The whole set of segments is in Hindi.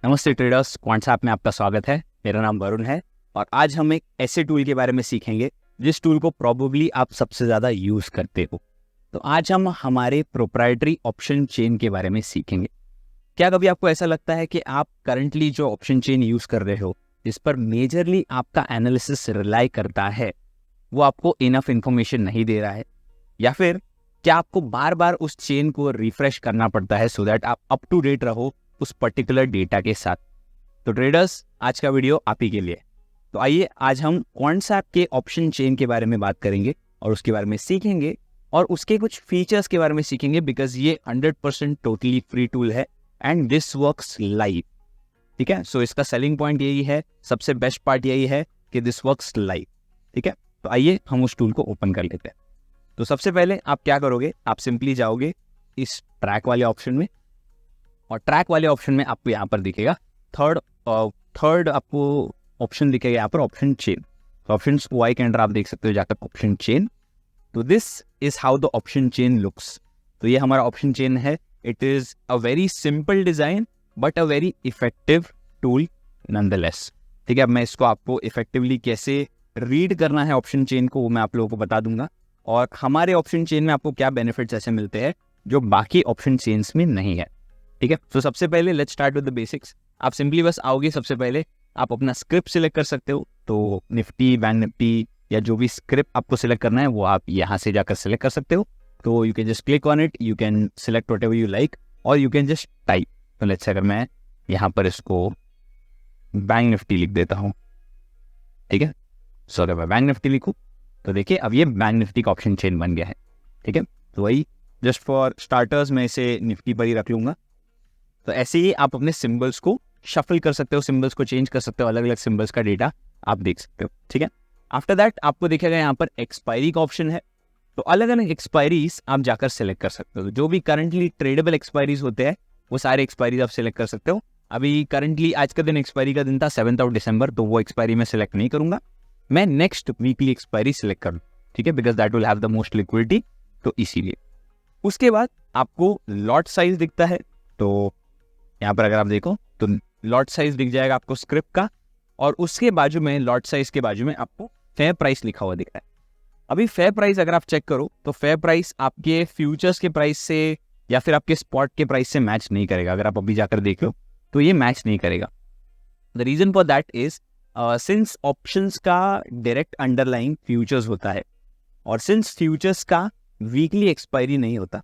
नमस्ते ट्रेडर्स, क्वांट्स ऐप में आपका स्वागत है। मेरा नाम वरुण है और आज हम एक ऐसे टूल के बारे में सीखेंगे जिस टूल को प्रोबेबली आप सबसे ज़्यादा यूज़ करते हो। तो आज हम हमारे प्रोप्राइटरी ऑप्शन चेन के बारे में सीखेंगे। क्या कभी आपको ऐसा लगता है कि आप करंटली जो ऑप्शन चेन यूज़ कर रहे हो, जिस पर मेजरली आपका एनालिसिस रिलाई करता है, वो आपको इनफ इन्फॉर्मेशन नहीं दे रहा है, या फिर क्या आपको बार बार उस चेन को रिफ्रेश करना पड़ता है सो दैट आप अप टू डेट रहो उस पर्टिकुलर डेटा के साथ? तो ट्रेडर्स, आज का वीडियो आप ही के लिए। तो आइए आज हम क्वांट्स ऐप के ऑप्शन चेन के बारे में बात करेंगे और उसके बारे में सीखेंगे और उसके कुछ फीचर्स के बारे में सीखेंगे, बिकॉज ये 100% टोटली फ्री टूल है एंड दिस वर्क्स लाइव। ठीक है, सो इसका सेलिंग पॉइंट यही है, सबसे बेस्ट पार्ट यही है कि दिस वर्क्स लाइव। ठीक है, तो आइए हम उस टूल को ओपन कर लेते हैं। तो सबसे पहले आप क्या करोगे, आप सिंपली जाओगे इस ट्रैक वाले ऑप्शन में, और ट्रैक वाले ऑप्शन में आपको यहाँ पर दिखेगा थर्ड आपको ऑप्शन दिखेगा यहाँ पर ऑप्शन चेन। तो ऑप्शन वाई के अंदर आप देख सकते हो जाकर ऑप्शन चेन। तो this is how the option chain looks. तो ये हमारा ऑप्शन चेन है। It is a very simple design but a very effective tool nonetheless. ठीक है, अब मैं इसको आपको इफेक्टिवली कैसे रीड करना है ऑप्शन चेन को, वो मैं आप लोगों को बता दूंगा, और हमारे ऑप्शन चेन में आपको क्या बेनिफिट्स ऐसे मिलते हैं जो बाकी ऑप्शन चेन्स में नहीं है। ठीक है, तो सबसे पहले let's start with the basics. आप सिंपली बस आओगे, सबसे पहले आप अपना स्क्रिप्ट सिलेक्ट कर सकते हो। तो निफ्टी, बैंक निफ्टी या जो भी स्क्रिप्ट आपको सिलेक्ट करना है वो आप यहाँ से जाकर सिलेक्ट कर सकते हो। तो you can just click on it, you can select whatever you like, और यू कैन जस्ट टाइप। तो लेट्स से अगर मैं यहाँ पर इसको बैंक निफ्टी लिख देता हूँ, ठीक है, सो अगर मैं बैंक निफ्टी लिखूँ तो देखिए अब ये बैंक निफ्टी का ऑप्शन चेन बन गया है। ठीक है, तो वही जस्ट फॉर स्टार्टर्स मैं इसे निफ्टी पर ही रख लूंगा। तो ऐसे ही आप अपने सिंबल्स को शफल कर सकते हो, सिंबल्स को चेंज कर सकते हो, अलग अलग सिंबल्स का डेटा आप देख सकते हो। ठीक है, आफ्टर दैट आपको दिखेगा यहाँ पर एक्सपायरी का ऑप्शन है। तो अलग अलग एक्सपायरीज आप जाकर सेलेक्ट कर सकते हो। जो भी करंटली ट्रेडेबल एक्सपायरीज होते हैं वो सारे एक्सपायरीज आप सेलेक्ट कर सकते हो। अभी करंटली आज का दिन एक्सपायरी का दिन था 7 दिसंबर, तो वो एक्सपायरी मैं सिलेक्ट नहीं करूंगा, मैं नेक्स्ट वीकली एक्सपायरी सिलेक्ट करूँ। ठीक है, because that will have the most liquidity, तो इसीलिए। उसके बाद आपको लॉट साइज दिखता है। तो यहाँ पर अगर आप देखो तो लॉट साइज दिख जाएगा आपको स्क्रिप्ट का, और उसके बाजू में लॉट साइज के बाजू में आपको फेयर प्राइस लिखा हुआ दिख रहा है। अभी फेयर प्राइस अगर आप चेक करो तो फेयर प्राइस आपके फ्यूचर्स के प्राइस से या फिर आपके स्पॉट के प्राइस से मैच नहीं करेगा। अगर आप अभी जाकर देख लो तो ये मैच नहीं करेगा। The reason for that is since options का डायरेक्ट अंडरलाइन फ्यूचर्स होता है, और सिंस फ्यूचर्स का वीकली एक्सपायरी नहीं होता,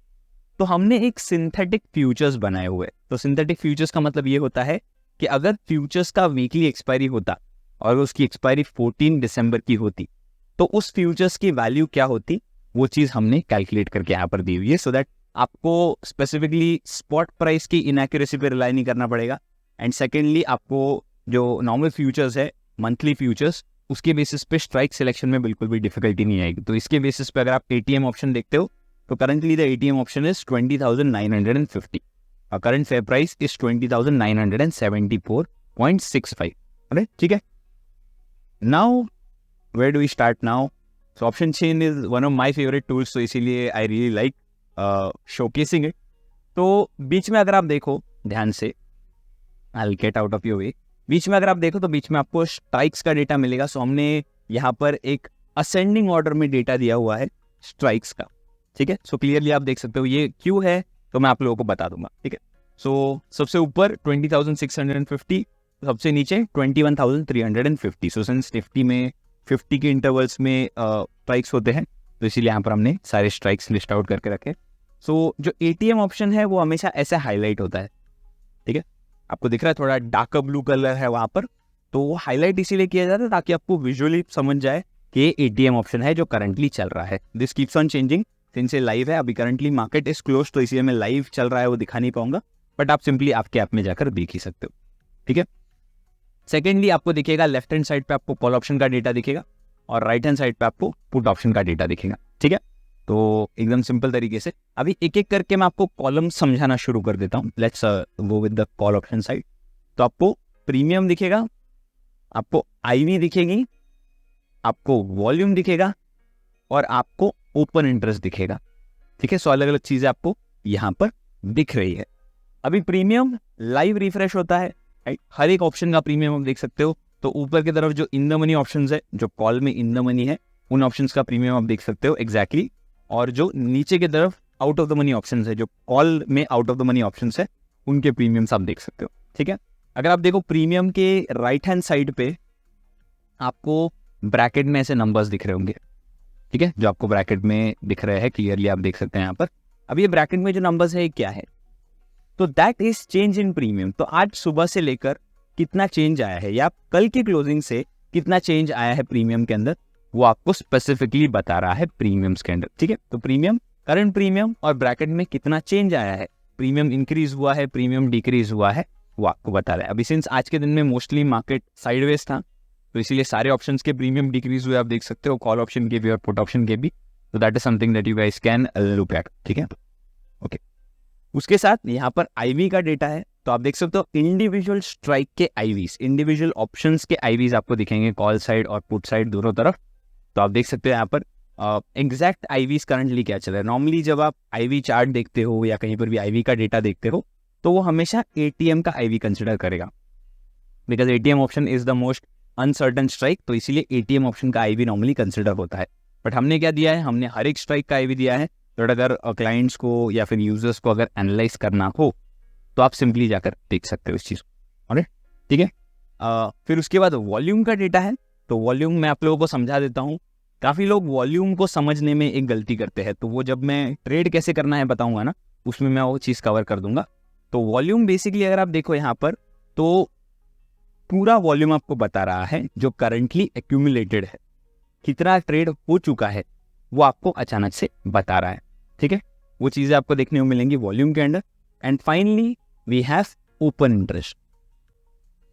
तो हमने एक सिंथेटिक फ्यूचर्स बनाए हुए। तो सिंथेटिक फ्यूचर्स का मतलब ये होता है कि अगर फ्यूचर्स का वीकली एक्सपायरी होता और उसकी एक्सपायरी 14 दिसंबर की होती, तो उस फ्यूचर्स की वैल्यू क्या होती, वो चीज़ हमने कैलकुलेट करके यहाँ पर दी हुई है, सो दैट आपको स्पेसिफिकली स्पॉट प्राइस की इनएक्यूरेसी पे रिलाई नहीं करना पड़ेगा। एंड सेकेंडली आपको जो नॉर्मल फ्यूचर्स है, मंथली फ्यूचर्स, उसके बेसिस पे स्ट्राइक सिलेक्शन में बिल्कुल भी डिफिकल्टी नहीं आएगी। तो इसके बेसिस पे अगर आप एटीएम ऑप्शन देखते हो तो currently the ATM option is 20,950 और current fair price is 20,974.65। Right, ठीक है। Now where do we start now? So option chain is one of my favourite tools, तो इसीलिए I really like showcasing it. तो बीच में अगर आप देखो ध्यान से, I will get out of your way, बीच में अगर आप देखो तो बीच में आपको स्ट्राइक्स का डेटा मिलेगा। सो हमने यहाँ पर एक असेंडिंग ऑर्डर में डेटा दिया हुआ है स्ट्राइक्स का। ठीक है, सो क्लियरली आप देख सकते हो ये क्यों है, तो मैं आप लोगों को बता दूंगा। ठीक है, सो सबसे ऊपर 20,650, सबसे नीचे 21,350। सो सिंस निफ्टी में 50 के इंटरवल्स में स्ट्राइक्स होते हैं, तो इसीलिए यहाँ पर हमने सारे स्ट्राइक्स लिस्ट आउट करके रखे। सो जो एटीएम ऑप्शन है वो हमेशा ऐसे हाईलाइट होता है। ठीक है, आपको दिख रहा है थोड़ा डार्कर ब्लू कलर है वहां पर, तो वो हाईलाइट इसीलिए किया जाता है ताकि आपको विजुअली समझ जाए कि एटीएम ऑप्शन है जो करंटली चल रहा है। This keeps on changing since ये लाइव है। अभी करंटली मार्केट इज क्लोज, तो इसलिए मैं लाइव चल रहा है वो दिखा नहीं पाऊंगा, बट आप सिंपली आपके ऐप में जाकर देख ही सकते हो। ठीक है, सेकेंडली आपको दिखेगा लेफ्ट हैंड साइड पे आपको कॉल ऑप्शन का डेटा दिखेगा और राइट हैंड साइड पे आपको पुट ऑप्शन का डेटा दिखेगा। ठीक है, तो एकदम सिंपल तरीके से अभी एक एक करके मैं आपको कॉलम समझाना शुरू कर देता हूँ। Let's go with the call option side. तो आपको प्रीमियम दिखेगा, आपको आईवी दिखेगी, आपको वॉल्यूम दिखेगा, और आपको ओपन इंटरेस्ट दिखेगा। ठीक है, सो अलग अलग चीजें आपको यहाँ पर दिख रही है। अभी प्रीमियम लाइव रिफ्रेश होता है, राइट। हर एक ऑप्शन का प्रीमियम आप देख सकते हो। तो ऊपर की तरफ जो इन द मनी ऑप्शंस है, जो कॉल में इन द मनी है, उन ऑप्शंस का प्रीमियम आप देख सकते हो एग्जैक्टली। और जो नीचे की तरफ out of the money options है, जो कॉल में out of the money options है, उनके प्रीमियम्स आप देख सकते हो। ठीक है। अगर आप देखो प्रीमियम के राइट हैंड साइड पे आपको ब्रैकेट में ऐसे नंबर्स दिख रहे होंगे। ठीक है, जो आपको ब्रैकेट में दिख रहे हैं क्लियरली आप देख सकते हैं यहाँ पर। अब ये ब्रैकेट में जो नंबर्स है क्या है, तो that is change in premium. तो आज सुबह से लेकर कितना चेंज आया है या कल की क्लोजिंग से कितना चेंज आया है प्रीमियम के अंदर, वो आपको स्पेसिफिकली बता रहा है प्रीमियम्स के अंदर। ठीक है, तो प्रीमियम, करंट प्रीमियम और ब्रैकेट में कितना चेंज आया है, प्रीमियम इंक्रीज हुआ है, प्रीमियम डिक्रीज हुआ है, वो आपको बता रहा है। अभी सिंस आज के दिन में मोस्टली मार्केट साइडवेज था, तो इसीलिए सारे ऑप्शंस के प्रीमियम डिक्रीज हुए, आप देख सकते हो, कॉल ऑप्शन के भी और पुट ऑप्शन के भी। तो that is something that you guys can look at. ठीक है, ओके। उसके साथ यहाँ पर आईवी का डेटा है, तो आप देख सकते हो इंडिविजुअल स्ट्राइक के आईवीज, इंडिविजुअल ऑप्शंस के आईवीज आपको दिखेंगे कॉल साइड और पुट साइड दोनों तरफ। तो आप देख सकते हो यहाँ पर एग्जैक्ट आईवीज करंटली क्या चल रहा है। नॉर्मली जब आप आईवी चार्ट देखते हो या कहीं पर भी आईवी का डेटा देखते हो, तो वो हमेशा एटीएम का आईवी कंसिडर करेगा, because ATM option is the most uncertain strike. तो इसीलिए एटीएम ऑप्शन का आईवी नॉर्मली कंसिडर होता है। बट हमने क्या दिया है, हमने हर एक स्ट्राइक का आईवी दिया है। तो अगर क्लाइंट्स को या फिर यूजर्स को अगर एनालाइज करना हो तो आप सिंपली जाकर देख सकते हो इस चीज़ को। ठीक है। फिर उसके बाद वॉल्यूम का डेटा है। तो वॉल्यूम मैं आप लोगों को समझा देता हूँ। काफ़ी लोग वॉल्यूम को समझने में एक गलती करते हैं, तो वो जब मैं ट्रेड कैसे करना है बताऊंगा ना, उसमें मैं वो चीज़ कवर कर दूंगा। तो वॉल्यूम बेसिकली अगर आप देखो यहाँ पर, तो पूरा वॉल्यूम आपको बता रहा है जो करंटली एक्यूमुलेटेड है, कितना ट्रेड हो चुका है, वो आपको अचानक से बता रहा है। ठीक है, वो चीज़ें आपको देखने को मिलेंगी वॉल्यूम के अंदर। And finally we have open interest.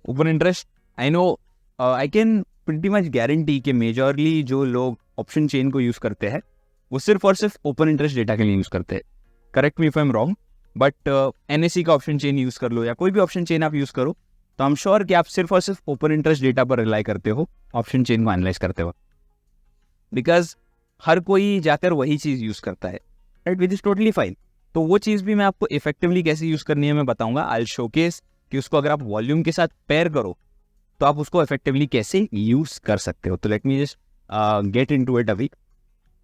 Open interest, I know, I can pretty much guarantee कि मेजरली जो लोग ऑप्शन चेन को यूज़ करते हैं वो सिर्फ और सिर्फ ओपन इंटरेस्ट डेटा के लिए यूज़ करते हैं। Correct me if I am wrong, but NSC का ऑप्शन चेन यूज़ कर लो या कोई भी ऑप्शन चेन आप यूज़ करो, तो आई एम श्योर कि आप सिर्फ और सिर्फ ओपन इंटरेस्ट डेटा पर रिलाई करते हो ऑप्शन चेन को एनालाइज करते हो, बिकॉज हर कोई जाकर वही चीज़ यूज़ करता है, right, which is totally fine. तो वो चीज़ भी मैं आपको इफेक्टिवली कैसे यूज़ करनी है मैं बताऊंगा। आई शोकेस कि उसको अगर आप वॉल्यूम के साथ पेयर करो तो आप उसको इफेक्टिवली कैसे यूज़ कर सकते हो। तो let me just get into it.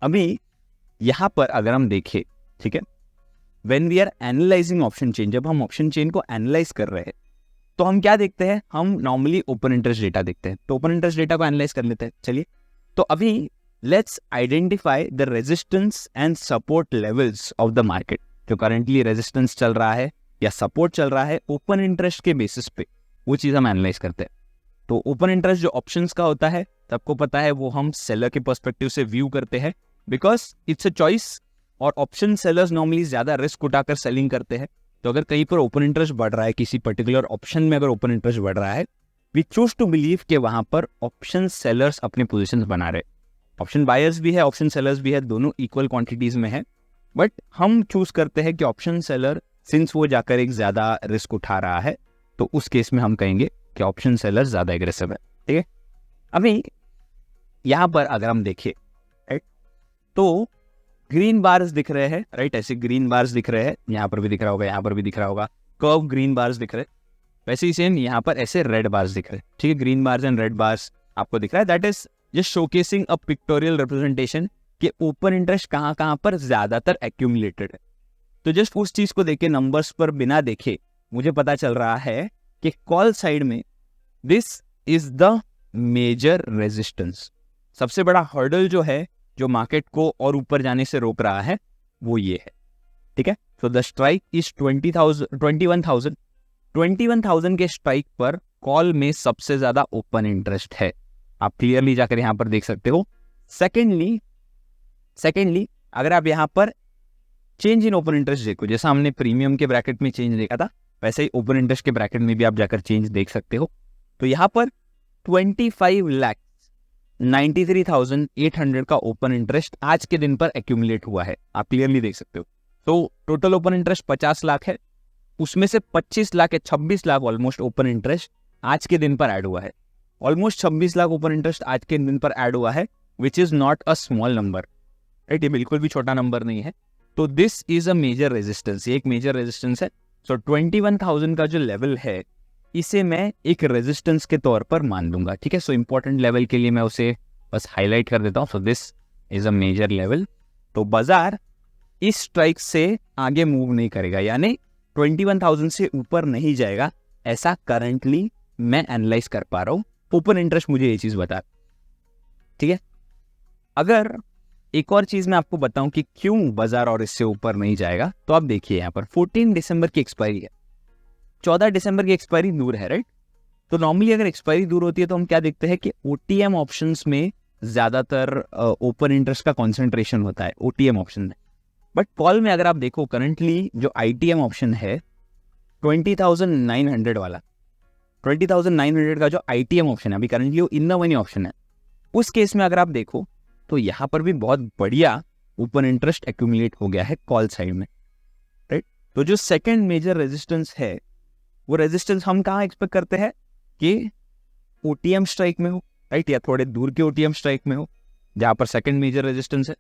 अभी यहाँ पर अगर हम देखें, ठीक है, when we are analysing option chain, जब हम ऑप्शन चेन को एनालाइज कर रहे हैं तो हम क्या देखते हैं, हम नॉर्मली ओपन इंटरेस्ट डेटा देखते हैं। तो ओपन इंटरेस्ट डेटा को एनालाइज कर लेते हैं। चलिए, तो अभी let's identify the resistance and support levels of the market. जो करंटली रेजिस्टेंस चल रहा है या सपोर्ट चल रहा है ओपन इंटरेस्ट के बेसिस पे, वो चीज़ हम एनालाइज करते हैं। तो ओपन इंटरेस्ट जो ऑप्शंस का होता है, सबको पता है, वो हम सेलर के पर्सपेक्टिव से व्यू करते हैं, बिकॉज इट्स अ चॉइस। और ऑप्शन सेलर्स नॉर्मली ज्यादा रिस्क उठाकर सेलिंग करते हैं। तो अगर कहीं पर ओपन इंटरेस्ट बढ़ रहा है, किसी पर्टिकुलर ऑप्शन में अगर ओपन इंटरेस्ट बढ़ रहा है, वी चूज टू बिलीव कि वहां पर ऑप्शन सेलर्स अपने पोजीशंस बना रहे। ऑप्शन बायर्स भी है, ऑप्शन सेलर्स भी है, दोनों इक्वल क्वांटिटीज में है, बट हम चूज करते हैं कि ऑप्शन सेलर, सिंस वो जाकर एक ज्यादा रिस्क उठा रहा है, तो उस केस में हम कहेंगे कि ऑप्शन सेलर ज्यादा एग्रेसिव है। ठीक है, अभी यहां पर अगर हम देखें, राइट, तो ग्रीन बार्स दिख रहे हैं, राइट, ऐसे ग्रीन बार्स दिख रहे हैं, यहाँ पर भी दिख रहा होगा, यहाँ पर भी दिख रहा होगा, कर्व ग्रीन बार्स दिख रहे हैं। वैसे ही सेम यहाँ पर ऐसे रेड बार्स दिख रहे हैं। ठीक है, green bars and red bars आपको दिख रहा है। That is just showcasing a pictorial representation कि ओपन इंटरेस्ट कहाँ पर ज्यादातर एक्यूमुलेटेड है। तो जस्ट उस चीज को देखे, नंबर्स पर बिना देखे मुझे पता चल रहा है कि कॉल साइड में this is the major resistance. सबसे बड़ा हर्डल जो है, जो मार्केट को और ऊपर जाने से रोक रहा है, वो ये है। ठीक है, तो द स्ट्राइक इज 21,000 के स्ट्राइक पर कॉल में सबसे ज्यादा ओपन इंटरेस्ट है। आप क्लियरली जाकर यहां पर देख सकते हो। सेकेंडली अगर आप यहां पर चेंज इन ओपन इंटरेस्ट देखो, जैसा हमने प्रीमियम के ब्रैकेट में चेंज देखा था, वैसे ही ओपन इंटरेस्ट के ब्रैकेट में भी आप जाकर चेंज देख सकते हो। तो यहां पर 25,93,800 का ओपन इंटरेस्ट आज के दिन पर एक्यूमुलेट हुआ है, आप क्लियरली देख सकते हो। तो टोटल ओपन इंटरेस्ट 50 लाख है, उसमें से 25 लाख या 26 लाख ऑलमोस्ट ओपन इंटरेस्ट आज के दिन पर ऐड हुआ है। ऑलमोस्ट 26 लाख ओपन इंटरेस्ट आज के दिन पर ऐड हुआ है, which is not a small number, right, ये बिल्कुल भी छोटा नंबर नहीं है। तो this is a major resistance, ये एक मेजर रेजिस्टेंस है। सो 21,000 का जो लेवल है, इसे मैं एक रेजिस्टेंस के तौर पर मान लूंगा, ठीक है। सो इंपॉर्टेंट लेवल के लिए मैं उसे बस हाईलाइट कर देता हूँ। So this is a major level. तो बाजार इस स्ट्राइक से आगे मूव नहीं करेगा, यानी 21,000 से ऊपर नहीं जाएगा, ऐसा करंटली मैं एनालाइज कर पा रहा हूँ। ओपन इंटरेस्ट मुझे ये चीज बता, ठीक है। अगर एक और चीज मैं आपको बताऊं कि क्यों बाजार और इससे ऊपर नहीं जाएगा, तो आप देखिए यहाँ पर 14 दिसंबर की एक्सपायरी है, 14 दिसंबर की एक्सपायरी दूर है, राइट। तो नॉर्मली अगर एक्सपायरी दूर होती है तो हम क्या देखते हैं कि ओटीएम ऑप्शंस में ज्यादातर ओपन इंटरेस्ट का कॉन्सेंट्रेशन होता है ओटीएम ऑप्शन में। बट कॉल में अगर आप देखो करंटली जो आईटीएम ऑप्शन है 20,900 वाला, 20,900 का जो आईटीएम ऑप्शन है अभी करंटली वो इन द मनी ऑप्शन है, उस केस में अगर आप देखो तो यहाँ पर भी बहुत बढ़िया ओपन इंटरेस्ट एक्यूमुलेट हो गया है कॉल साइड में, राइट। तो जो सेकंड मेजर रेजिस्टेंस है वो रेजिस्टेंस हम कहाँ एक्सपेक्ट करते हैं कि ओटीएम स्ट्राइक में हो, राइट, या थोड़े दूर के ओटीएम स्ट्राइक में हो जहाँ पर सेकंड मेजर रेजिस्टेंस है।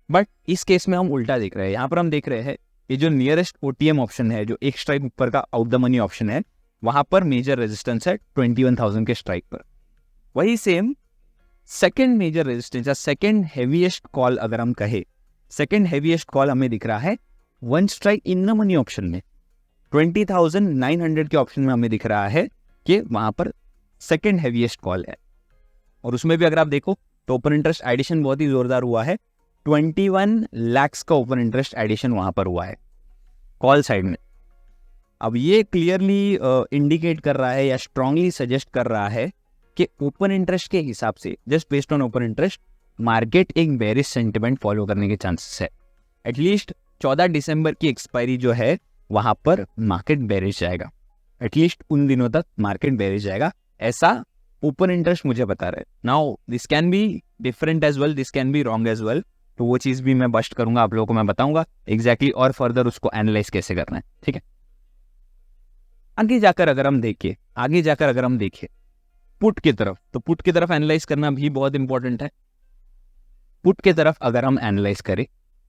बट इस केस में हम उल्टा देख रहे हैं, यहाँ पर हम देख रहे हैं ये जो नियरेस्ट ओटीएम ऑप्शन है, जो एक स्ट्राइक ऊपर का आउट द मनी ऑप्शन है, वहां पर मेजर रेजिस्टेंस है 21,000 के स्ट्राइक पर। वही सेम सेकंड मेजर रेजिस्टेंस या सेकंड हेवीएस्ट कॉल अगर हम कहे, सेकंड हेवीएस्ट कॉल हमें दिख रहा है one strike in the money option में, 20,900 के ऑप्शन में हमें दिख रहा है कि वहां पर सेकंड हेवीएस्ट कॉल है। और उसमें भी अगर आप देखो तो ओपन इंटरेस्ट एडिशन बहुत ही जोरदार हुआ है, 21 लाख का ओपन इंटरेस्ट एडिशन वहां पर हुआ है कॉल साइड में। अब ये क्लियरली इंडिकेट कर रहा है या स्ट्रांगली सजेस्ट कर रहा है कि ओपन इंटरेस्ट के हिसाब से, just based on open interest, market एक बेरिश सेंटिमेंट फॉलो करने के चांसेस है। एटलीस्ट 14 दिसंबर की एक्सपायरी जो है वहां पर मार्केट बेरिश जाएगा, एटलीस्ट उन दिनों तक मार्केट बेरिश जाएगा, ऐसा ओपन इंटरेस्ट मुझे बता रहे हैं। Now this can be different as well, this can be wrong as well, तो वो चीज भी मैं बस्ट करूंगा, आप लोगों को मैं बताऊंगा एग्जैक्टली और फर्दर उसको एनालाइज कैसे करना है, ठीक है। आगे जाकर अगर हम देखें पुट की तरफ, तो पुट की तरफ एनालाइज करना भी बहुत इंपॉर्टेंट है। पुट की तरफ अगर हम एनालाइज करें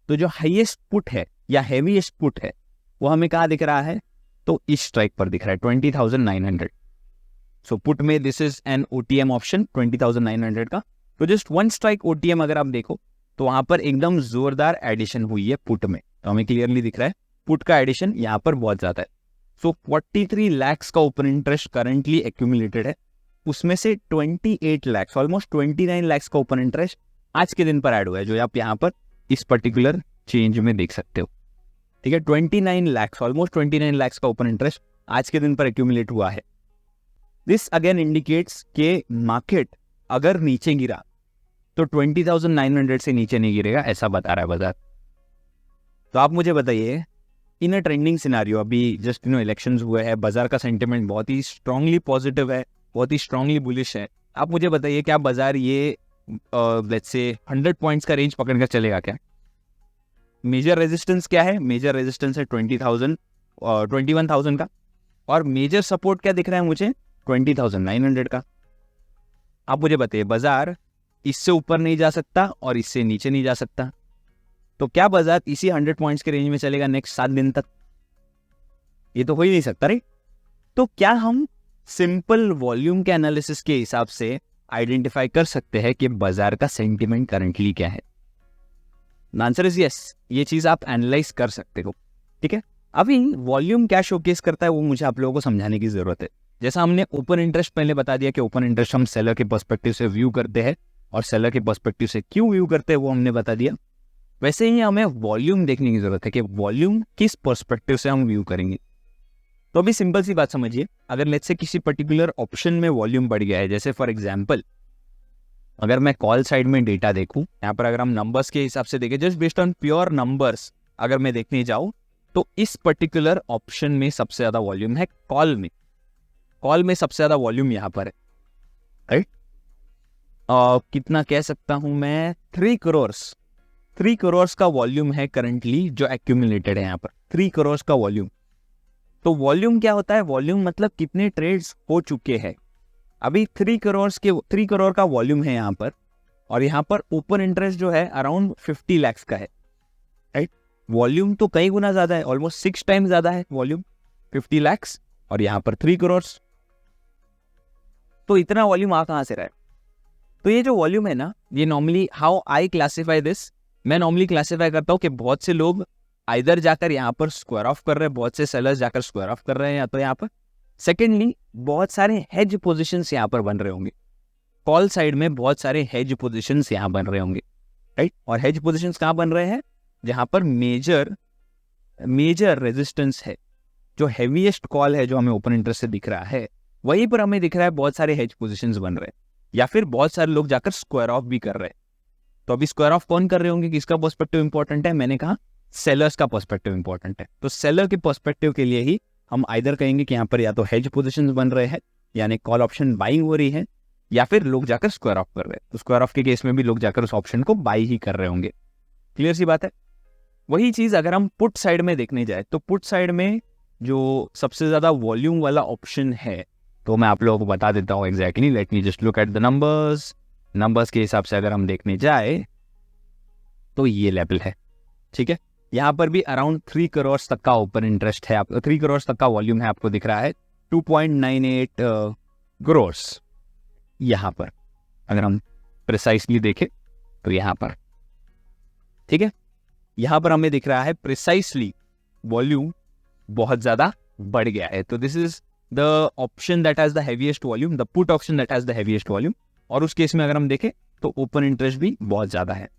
तो जो हाईएस्ट पुट है या हेवीएस्ट पुट है वो हमें कहाँ दिख रहा है, तो इस स्ट्राइक पर दिख रहा है 20,900। सो पुट में this is an OTM option 20,900 का। तो जस्ट वन स्ट्राइक ओटीएम अगर आप देखो तो वहां पर एकदम जोरदार एडिशन हुई है पुट में, तो हमें क्लियरली दिख रहा है पुट का एडिशन यहाँ पर बहुत ज्यादा है। सो 43 लाख का ओपन इंटरेस्ट करंटली एक्यूमुलेटेड है, उसमें से 28 लाख, ऑलमोस्ट 29 लाख का ओपन इंटरेस्ट आज के दिन पर ऐड हुआ है, जो आप यहाँ पर इस पर्टिकुलर चेंज में देख सकते हो, ठीक है। 29 लाख, ऑलमोस्ट 29 लाख का ओपन इंटरेस्ट आज के दिन पर एक्यूमुलेट हुआ है। दिस अगेन इंडिकेट्स के मार्केट अगर नीचे गिरा तो 20,900 से नीचे नहीं गिरेगा, ऐसा बता रहा है बाजार। तो आप मुझे बताइए इन अ ट्रेंडिंग सिनारियो, अभी जस्ट इलेक्शंस हुए हैं, बाजार का सेंटिमेंट बहुत ही स्ट्रांगली पॉजिटिव है, बहुत ही स्ट्रांगली बुलिश है। आप मुझे बताइए क्या बाजार ये लेट्स से 100 पॉइंट्स का रेंज पकड़कर चलेगा क्या? मेजर रेजिस्टेंस क्या है? मेजर रेजिस्टेंस है 21,000 का, और मेजर सपोर्ट क्या दिख रहा है मुझे? 20,900 का। आप मुझे बताइए बाजार इससे ऊपर नहीं जा सकता और इससे नीचे नहीं जा सकता, तो क्या बाजार इसी 100 पॉइंट्स के रेंज में चलेगा नेक्स्ट 7 दिन तक? ये तो हो ही नहीं सकता, राइट। तो क्या हम सिंपल वॉल्यूम के एनालिसिस के हिसाब से आइडेंटिफाई कर सकते हैं कि बाजार का सेंटिमेंट करंटली क्या है? आंसर इज यस, ये चीज आप एनालाइज कर सकते हो, ठीक है। अभी वॉल्यूम क्या शोकेस करता है वो मुझे आप लोगों को समझाने की जरूरत है। जैसा हमने ओपन इंटरेस्ट पहले बता दिया कि ओपन इंटरेस्ट हम सेलर के पर्सपेक्टिव से व्यू करते हैं, और सेलर के पर्सपेक्टिव से क्यों व्यू करते हैं वो हमने बता दिया। वैसे ही हमें वॉल्यूम देखने की जरूरत है कि वॉल्यूम किस पर्सपेक्टिव से हम व्यू करेंगे। तो अभी सिंपल सी बात समझिए, अगर लेट्स से किसी पर्टिकुलर ऑप्शन में वॉल्यूम बढ़ गया है, जैसे फॉर एग्जांपल अगर मैं कॉल साइड में डेटा देखूं, यहाँ पर अगर हम नंबर्स के हिसाब से देखें, just based on pure numbers अगर मैं देखने जाऊं, तो इस पर्टिकुलर ऑप्शन में सबसे ज्यादा वॉल्यूम है कॉल में। कॉल में सबसे ज्यादा वॉल्यूम यहाँ पर है, राइट। कितना कह सकता हूं मैं, 3 करोड़ का वॉल्यूम है करंटली जो एक्यूमुलेटेड है यहाँ पर, 3 करोड़ का वॉल्यूम। तो वॉल्यूम क्या होता है? वॉल्यूम मतलब कितने ट्रेड्स हो चुके हैं। अभी 3 करोड़ का वॉल्यूम है यहाँ पर, और यहाँ पर ओपन इंटरेस्ट जो है अराउंड 50 लाख का है, राइट। वॉल्यूम तो कई गुना ज्यादा है, ऑलमोस्ट 6 टाइम्स ज्यादा है वॉल्यूम, 50 लाख, और यहाँ पर 3 करोड़। तो इतना वॉल्यूम आ कहाँ से रहा है? तो ये जो वॉल्यूम है ना, ये normally how I classify this, मैं नॉर्मली क्लासीफाई करता हूँ कि बहुत से लोग इधर जाकर यहाँ पर स्क्वायर ऑफ कर रहे हैं, बहुत से सेलर्स जाकर स्क्वायर ऑफ कर रहे हैं या तो यहाँ पर। सेकेंडली, बहुत सारे हेज पोजिशंस यहाँ पर बन रहे होंगे, कॉल साइड में बहुत सारे हेज पोजिशंस यहाँ बन रहे होंगे, राइट। और हेज पोजिशंस कहाँ बन रहे हैं? जहाँ पर मेजर रेजिस्टेंस है, जो हेवीएस्ट कॉल है जो हमें ओपन इंटरेस्ट से दिख रहा है, वहीं पर हमें दिख रहा है बहुत सारे हेज पोजीशंस बन रहे हैं, या फिर बहुत सारे लोग जाकर स्क्वायर ऑफ भी कर रहे हैं। तो अभी स्क्वायर ऑफ कौन कर रहे होंगे, किसका पर्सपेक्टिव इंपॉर्टेंट है? मैंने कहा सेलर्स का पर्सपेक्टिव इंपॉर्टेंट है। तो सेलर के पर्सपेक्टिव के लिए ही हम आइदर कहेंगे कि यहाँ पर या तो हेज पोजीशंस बन रहे हैं, यानी कॉल ऑप्शन बाइंग हो रही है, या फिर लोग जाकर स्क्वायर ऑफ कर रहे हैं। तो स्क्वायर ऑफ के केस में भी लोग जाकर उस ऑप्शन को बाई ही कर रहे होंगे। क्लियर सी बात है। वही चीज अगर हम पुट साइड में देखने जाए, तो पुट साइड में जो सबसे ज्यादा वॉल्यूम वाला ऑप्शन है, तो मैं आप लोगों को बता देता हूँ exactly. Late me just look at the numbers के हिसाब से अगर हम देखने जाए तो ये लेवल है, ठीक है। यहाँ पर भी अराउंड 3 करोड़ तक का ओपन इंटरेस्ट है, 3 करोड़ तक का वॉल्यूम है, आपको दिख रहा है 2.98 करोड़ यहाँ पर, अगर हम प्रिसाइसली देखें तो यहाँ पर, ठीक है। यहाँ पर हमें दिख रहा है प्रिसाइसली वॉल्यूम बहुत ज्यादा बढ़ गया है। तो this is the option that has the heaviest volume, the put option that has the heaviest volume. और उस केस में अगर हम देखें तो ओपन इंटरेस्ट भी बहुत ज्यादा है,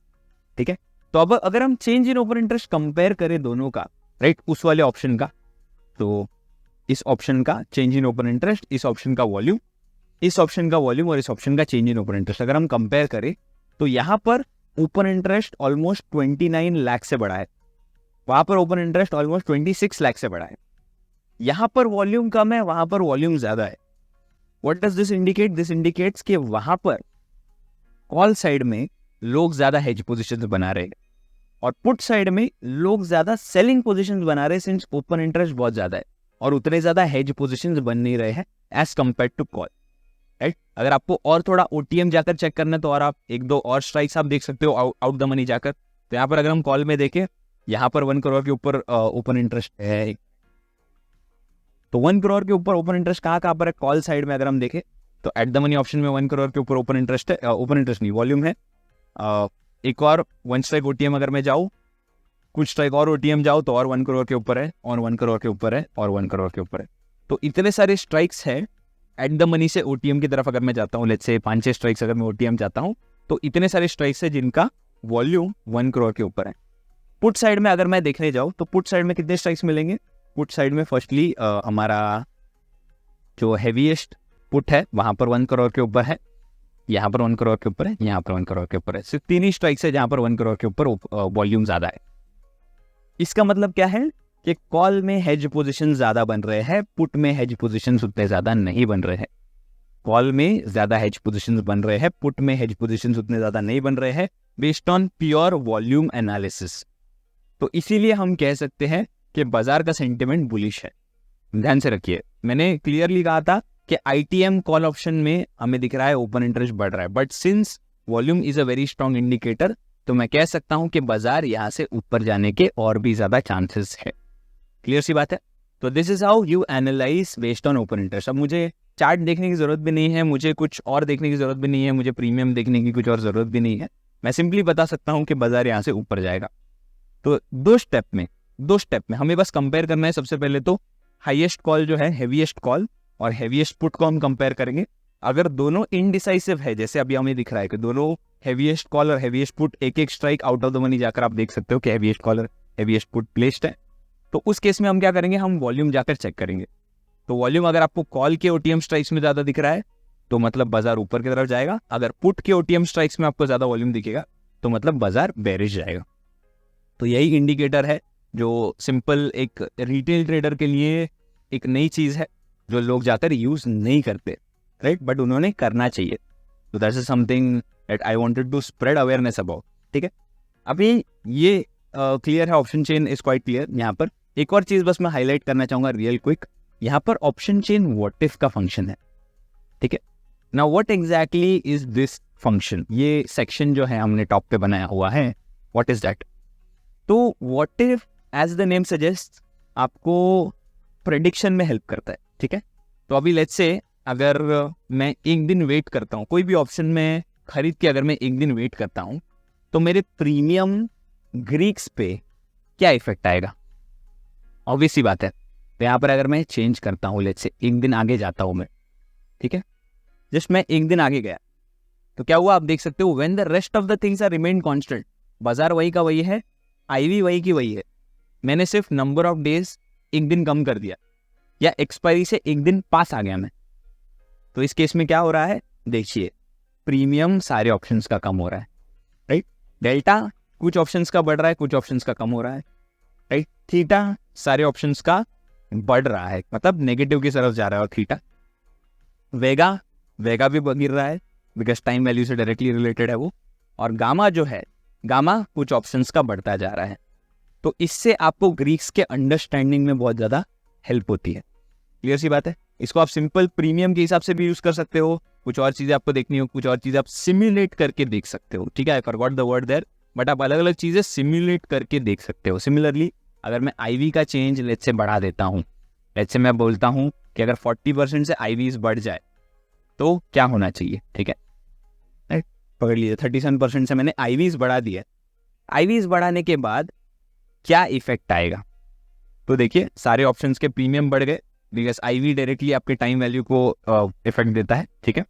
ठीक है। तो अब अगर हम change in open interest compare करें दोनों का, राइट, उस वाले ऑप्शन का, तो इस ऑप्शन का चेंज इन ओपन इंटरेस्ट, इस ऑप्शन का वॉल्यूम, इस ऑप्शन का वॉल्यूम और इस ऑप्शन का चेंज इन ओपन इंटरेस्ट अगर हम कंपेयर करें, तो यहाँ पर ओपन इंटरेस्ट ऑलमोस्ट 29 लाख से बढ़ा है, वहां पर ओपन इंटरेस्ट ऑलमोस्ट 26 लाख से बढ़ा है। यहां पर वॉल्यूम कम है, वहां पर वॉल्यूम ज्यादा है। What does this indicate? This indicates कि वहां पर कॉल साइड में लोग ज्यादा हेज पोजीशंस बना रहे हैं और पुट साइड में लोग ज्यादा सेलिंग पोजीशंस बना रहे हैं, सिंस ओपन इंटरेस्ट बहुत ज्यादा है और उतने ज्यादा हेज पोजीशंस बन नहीं रहे हैं as compare to call, right. अगर आपको और थोड़ा ओटीएम जाकर चेक करना है तो और आप 1-2 और स्ट्राइक्स आप देख सकते हो आउट द मनी जाकर। तो यहाँ पर अगर हम कॉल में देखें, यहाँ पर 1 करोड़ के ऊपर ओपन इंटरेस्ट है, तो 1 करोड़ के ऊपर ओपन इंटरेस्ट कहाँ पर है? कॉल साइड में अगर हम देखें तो एट द मनी ऑप्शन में 1 करोड़ के ऊपर ओपन इंटरेस्ट है, ओपन इंटरेस्ट नहीं, वॉल्यूम है। एक और 1 स्ट्राइक ओटीएम अगर मैं जाऊँ, कुछ स्ट्राइक और ओटीएम जाओ तो और 1 करोड़ के ऊपर है, और 1 करोड़ के ऊपर है, और 1 करोड़ के ऊपर है। तो इतने सारे स्ट्राइक्स है एट द मनी से ओटीएम की तरफ अगर मैं जाता हूँ, लेट्स से 5-6 स्ट्राइक्स अगर मैं ओटीएम जाता हूँ, तो इतने सारे स्ट्राइक्स है जिनका वॉल्यूम 1 करोड़ के ऊपर है। पुट साइड में अगर मैं देखने जाऊँ तो पुट साइड में कितने स्ट्राइक्स मिलेंगे? पुट साइड में फर्स्टली हमारा जो हैवीएस्ट पुट है वहां पर 1 करोड़ के ऊपर है, यहाँ पर 1 करोड़ के ऊपर है, यहाँ पर 1 करोड़ के ऊपर है। सिर्फ 3 ही स्ट्राइक्स है जहां पर 1 करोड़ के ऊपर वॉल्यूम ज्यादा है। इसका मतलब क्या है कि कॉल में हेज पोजीशन ज्यादा बन रहे हैं, पुट में हेज पोजीशन उतने ज्यादा नहीं बन रहे हैं। कॉल में ज्यादा हेज पोजीशन बन रहे हैं, पुट में हेज पोजीशन उतने ज्यादा नहीं बन रहे हैं, based on pure volume analysis. तो इसीलिए हम कह सकते हैं कि बाजार का सेंटिमेंट बुलिश है। ध्यान से रखिए, मैंने क्लियरली कहा था कि आईटीएम कॉल ऑप्शन में हमें दिख रहा है ओपन इंटरेस्ट बढ़ रहा है, but since volume is a very strong indicator, तो मैं कह सकता हूं कि बाजार यहां से ऊपर जाने के और भी ज्यादा चांसेस है। क्लियर सी बात है। तो this is how you analyse based on open interest. अब मुझे चार्ट देखने की जरूरत भी नहीं है, मुझे कुछ और देखने की जरूरत भी नहीं है, मुझे प्रीमियम देखने की कुछ और जरूरत भी नहीं है। मैं सिंपली बता सकता हूं कि बाजार यहां से ऊपर जाएगा। तो दो स्टेप में हमें बस कंपेयर करना है। सबसे पहले तो हाईएस्ट कॉल जो है, हेवीएस्ट कॉल और हेवीएस्ट पुट को हम कंपेयर करेंगे। अगर दोनों इनडिसाइसिव है, जैसे अभी हमें दिख रहा है कि दोनों हेवीएस्ट कॉल और हेवीएस्ट पुट एक strike out of the money जाकर आप देख सकते हो कि हेवीएस्ट कॉल और हेवीएस्ट पुट प्लेस्ड है, तो उस केस में हम क्या करेंगे, हम वॉल्यूम जाकर चेक करेंगे। तो वॉल्यूम अगर आपको कॉल के ओटीएम स्ट्राइक्स में ज्यादा दिख रहा है तो मतलब बाजार ऊपर की तरफ जाएगा। अगर पुट के ओटीएम स्ट्राइक्स में आपको ज्यादा वॉल्यूम दिखेगा तो मतलब बाजार बेरिश जाएगा। तो यही इंडिकेटर है जो सिंपल एक रिटेल ट्रेडर के लिए एक नई चीज है जो लोग जाकर यूज नहीं करते, राइट, बट उन्होंने करना चाहिए। तो that's something that I wanted to spread awareness about. ठीक है, अभी ये क्लियर है, option chain is quite clear. यहाँ पर एक और चीज बस मैं हाईलाइट करना चाहूंगा रियल क्विक। यहाँ पर ऑप्शन चेन व्हाट इफ का फंक्शन है। ठीक है, now what exactly is this function? ये सेक्शन जो है हमने टॉप पे बनाया हुआ है, व्हाट इज दैट? तो what if as the name suggest आपको प्रेडिक्शन में हेल्प करता है। ठीक है, तो अभी लेट्स से अगर मैं एक दिन वेट करता हूँ, कोई भी ऑप्शन में खरीद के अगर मैं एक दिन वेट करता हूँ, तो मेरे प्रीमियम ग्रीक्स पे क्या इफेक्ट आएगा? ऑब्वियस सी बात है। तो यहाँ पर अगर मैं चेंज करता हूँ, लेट्स से एक दिन आगे जाता हूँ मैं, ठीक है, जस्ट मैं एक दिन आगे गया, तो क्या हुआ आप देख सकते हो, when the rest of the things are remain constant, बाजार वही का वही है, आईवी वही की वही है, मैंने सिर्फ नंबर ऑफ डेज एक दिन कम कर दिया, या एक्सपायरी से एक दिन पास आ गया मैं, तो इस केस में क्या हो रहा है, देखिए प्रीमियम सारे ऑप्शंस का कम हो रहा है, राइट। डेल्टा कुछ ऑप्शंस का बढ़ रहा है, कुछ ऑप्शंस का कम हो रहा है, राइट। थीटा सारे ऑप्शंस का बढ़ रहा है, मतलब नेगेटिव की तरफ जा रहा है, और थीटा वेगा भी गिर रहा है, बिकॉज टाइम वैल्यू से डायरेक्टली रिलेटेड है वो, और गामा जो है, गामा कुछ ऑप्शंस का बढ़ता जा रहा है। तो इससे आपको ग्रीक्स के अंडरस्टैंडिंग में बहुत ज़्यादा हेल्प होती है। क्लियर सी बात है। इसको आप सिंपल प्रीमियम के हिसाब से भी यूज़ कर सकते हो, कुछ और चीज़ें आपको देखनी हो, कुछ और चीज़ें आप सिम्युलेट करके देख सकते हो, ठीक है, I forgot the word there, बट आप अलग अलग चीज़ें सिम्युलेट करके देख सकते हो। सिमिलरली अगर मैं आईवी का चेंज लेट्स से बढ़ा देता हूँ, लेट्स से मैं बोलता हूँ कि अगर 40% से आईवीज बढ़ जाए तो क्या होना चाहिए, ठीक है, राइट, पकड़ लीजिए 37% से मैंने आईवीज बढ़ा दिया, आईवीज बढ़ाने के बाद क्या इफेक्ट आएगा, तो देखिए सारे ऑप्शंस के प्रीमियम बढ़ गए, बिकॉज आईवी डायरेक्टली आपके टाइम वैल्यू को इफेक्ट देता है, ठीक है।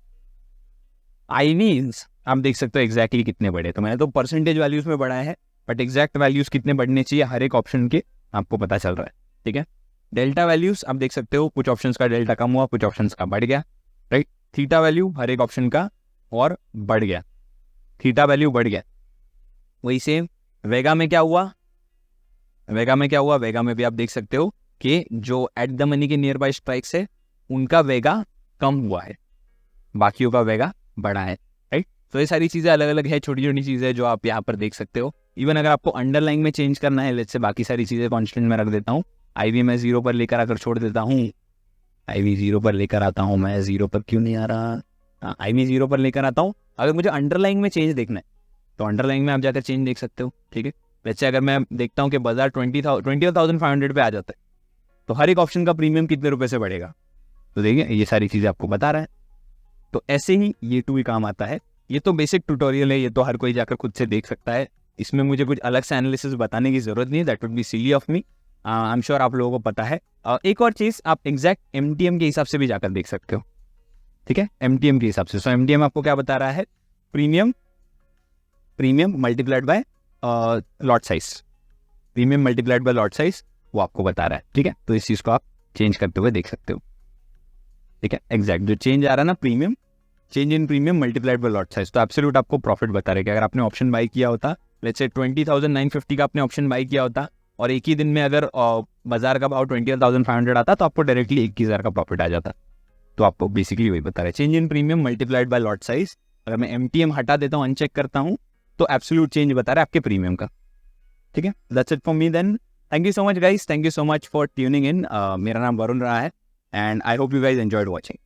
आईवीज आप देख सकते हो एग्जैक्टली कितने बढ़े, तो मैंने तो परसेंटेज वैल्यूज में बढ़ाया है, बट एग्जैक्ट वैल्यूज कितने बढ़ने चाहिए हर एक ऑप्शन के आपको पता चल रहा है, ठीक है। डेल्टा वैल्यूज आप देख सकते हो, कुछ ऑप्शंस का डेल्टा कम हुआ, कुछ ऑप्शंस का बढ़ गया, राइट। थीटा वैल्यू हर एक ऑप्शन का और बढ़ गया, थीटा वैल्यू बढ़ गया। वही सेम वेगा में क्या हुआ, वेगा में भी आप देख सकते हो कि जो एट द मनी के नियर बाय स्ट्राइक्स है उनका वेगा कम हुआ है, बाकियों का वेगा बढ़ा है, राइट। तो ये सारी चीज़ें अलग अलग है, छोटी छोटी चीज़ें जो आप यहाँ पर देख सकते हो। इवन अगर आपको अंडरलाइन में चेंज करना है, लेट्स से बाकी सारी चीज़ें कॉन्स्टेंट में रख देता हूँ, आईवी मैं 0 पर लेकर आकर छोड़ देता हूँ, आईवी 0 पर लेकर आता हूँ, मैं 0 पर क्यों नहीं आ रहा, आईवी 0 पर लेकर आता हूँ। अगर मुझे अंडरलाइन में चेंज देखना है तो अंडरलाइन में आप जाकर चेंज देख सकते हो, ठीक है। वैसे अगर मैं देखता हूँ कि बाजार 20,500 पे आ जाता है, तो हर एक ऑप्शन का प्रीमियम कितने रुपए से बढ़ेगा, तो देखिए ये सारी चीज़ें आपको बता रहा है। तो ऐसे ही ये टूल काम आता है। ये तो बेसिक ट्यूटोरियल है, ये तो हर कोई जाकर खुद से देख सकता है, इसमें मुझे कुछ अलग से एनालिसिस बताने की जरूरत नहीं है, that would be silly of me, I am sure आप लोगों को पता है। एक और चीज़, आप एग्जैक्ट एमटीएम के हिसाब से भी जाकर देख सकते हो, ठीक है, एमटीएम के हिसाब से। सो एमटीएम आपको क्या बता रहा है, premium multiplied by lot size, premium multiplied by lot size वो आपको बता रहा है, ठीक है। तो इस चीज़ को आप चेंज करते हुए देख सकते हो, ठीक है। एग्जैक्ट जो चेंज आ रहा है ना, premium change in premium multiplied by lot size, तो एब्सोल्यूट आपको प्रॉफिट बता रहे कि अगर आपने ऑप्शन बाई किया होता, लेट्स से 20,950 का आपने ऑप्शन बाई किया होता, और एक ही दिन में अगर बाजार का भाव 20,500 आता तो आपको डायरेक्टली 21,000 का प्रॉफिट आ जाता। तो आपको बेसिकली वही बता रहे, change in premium multiplied by lot size. अगर मैं एमटीएम हटा देता हूँ, अनचेक करता हूँ, तो एब्सोल्यूट चेंज बता रहा है आपके प्रीमियम का, ठीक है। That's it for me then, thank you so much guys, thank you so much for tuning in. मेरा नाम वरुण रहा है, and I hope you guys enjoyed watching.